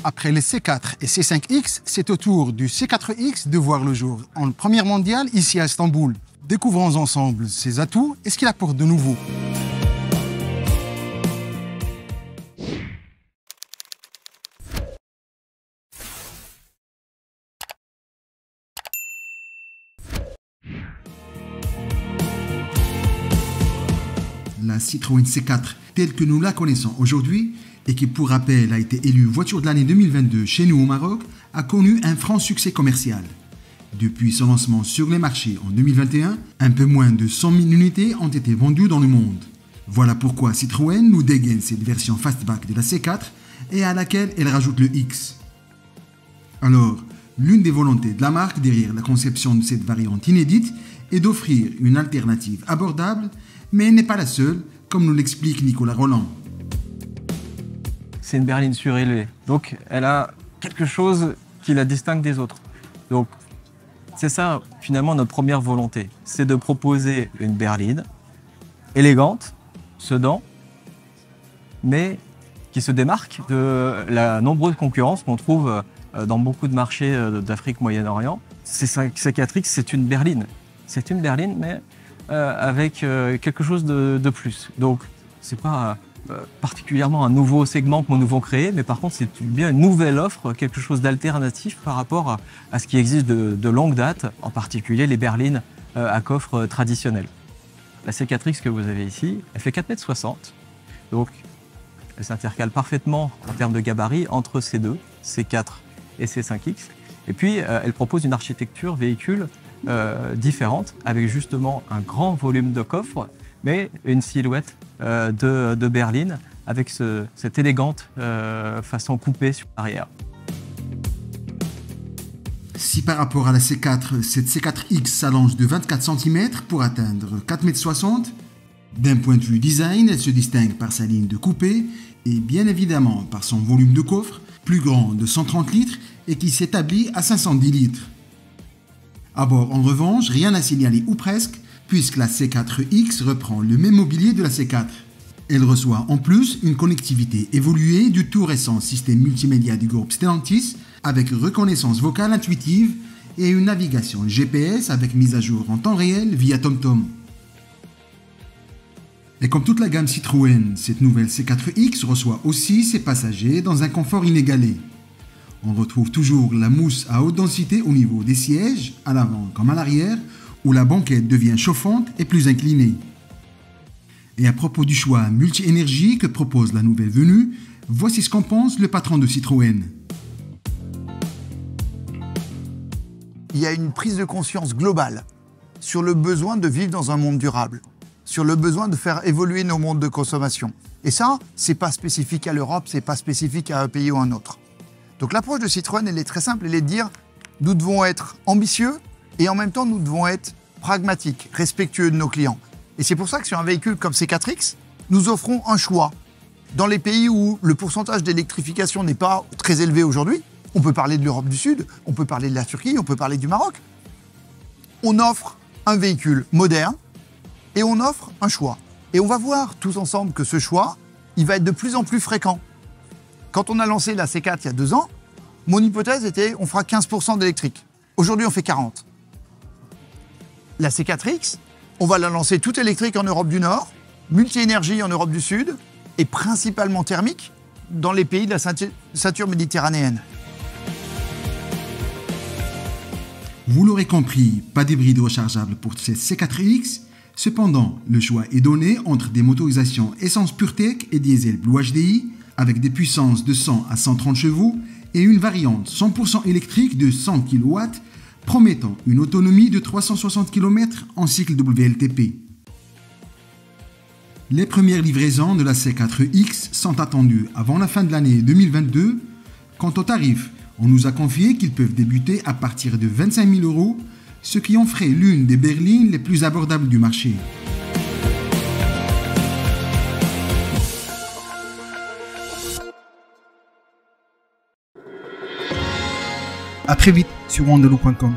Après les C4 et C5X, c'est au tour du C4X de voir le jour en première mondiale ici à Istanbul. Découvrons ensemble ses atouts et ce qu'il apporte de nouveau. La Citroën C4 telle que nous la connaissons aujourd'hui et qui pour rappel a été élue voiture de l'année 2022 chez nous au Maroc, a connu un franc succès commercial. Depuis son lancement sur les marchés en 2021, un peu moins de 100 000 unités ont été vendues dans le monde. Voilà pourquoi Citroën nous dégaine cette version fastback de la C4 et à laquelle elle rajoute le X. Alors, l'une des volontés de la marque derrière la conception de cette variante inédite est d'offrir une alternative abordable, mais elle n'est pas la seule, comme nous l'explique Nicolas Roland. C'est une berline surélevée, donc elle a quelque chose qui la distingue des autres. Donc c'est ça finalement notre première volonté, c'est de proposer une berline élégante, sedan, mais qui se démarque de la nombreuse concurrence qu'on trouve dans beaucoup de marchés d'Afrique, Moyen-Orient. C4X, c'est une berline. C'est une berline, mais avec quelque chose de plus. Donc, c'est pas particulièrement un nouveau segment que nous devons créer, mais par contre, c'est bien une nouvelle offre, quelque chose d'alternatif par rapport à ce qui existe de longue date, en particulier les berlines à coffre traditionnelles. La C4X que vous avez ici, elle fait 4,60 m. Donc, elle s'intercale parfaitement en termes de gabarit entre ces deux, C4 et C5X. Et puis, elle propose une architecture véhicule différente, avec justement un grand volume de coffre, mais une silhouette de berline, avec cette élégante façon coupée sur l'arrière. Si par rapport à la C4, cette C4X s'allonge de 24 cm pour atteindre 4,60 m, d'un point de vue design, elle se distingue par sa ligne de coupé et bien évidemment par son volume de coffre, plus grand de 130 litres et qui s'établit à 510 litres. À bord, en revanche, rien à signaler ou presque, puisque la C4X reprend le même mobilier de la C4. Elle reçoit en plus une connectivité évoluée du tout récent système multimédia du groupe Stellantis, avec reconnaissance vocale intuitive et une navigation GPS avec mise à jour en temps réel via TomTom. Et comme toute la gamme Citroën, cette nouvelle C4X reçoit aussi ses passagers dans un confort inégalé. On retrouve toujours la mousse à haute densité au niveau des sièges, à l'avant comme à l'arrière, où la banquette devient chauffante et plus inclinée. Et à propos du choix multi-énergie que propose la nouvelle venue, voici ce qu'en pense le patron de Citroën. Il y a une prise de conscience globale sur le besoin de vivre dans un monde durable, sur le besoin de faire évoluer nos modes de consommation. Et ça, c'est pas spécifique à l'Europe, c'est pas spécifique à un pays ou à un autre. Donc l'approche de Citroën, elle est très simple, elle est de dire nous devons être ambitieux et en même temps nous devons être pragmatiques, respectueux de nos clients. Et c'est pour ça que sur un véhicule comme C4X, nous offrons un choix. Dans les pays où le pourcentage d'électrification n'est pas très élevé aujourd'hui, on peut parler de l'Europe du Sud, on peut parler de la Turquie, on peut parler du Maroc, on offre un véhicule moderne et on offre un choix. Et on va voir tous ensemble que ce choix, il va être de plus en plus fréquent. Quand on a lancé la C4 il y a 2 ans, mon hypothèse était on fera 15% d'électrique. Aujourd'hui, on fait 40%. La C4X, on va la lancer toute électrique en Europe du Nord, multi-énergie en Europe du Sud et principalement thermique dans les pays de la ceinture méditerranéenne. Vous l'aurez compris, pas d'hybride rechargeable pour cette C4X. Cependant, le choix est donné entre des motorisations essence PureTech et diesel Blue HDI avec des puissances de 100 à 130 chevaux et une variante 100% électrique de 100 kW promettant une autonomie de 360 km en cycle WLTP. Les premières livraisons de la C4X sont attendues avant la fin de l'année 2022. Quant aux tarifs, on nous a confié qu'ils peuvent débuter à partir de 25 000 €, ce qui en ferait l'une des berlines les plus abordables du marché. À très vite sur wandeloo.com.